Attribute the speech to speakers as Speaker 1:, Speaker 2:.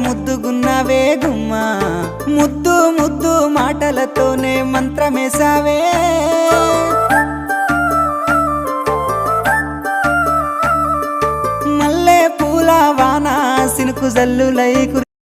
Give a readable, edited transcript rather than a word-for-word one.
Speaker 1: ముద్దుగున్నావే గుమ్మా ముద్దు ముద్దు మాటలతోనే మంత్రమేసావే మల్లె పూల వాన సినుకు జల్లులై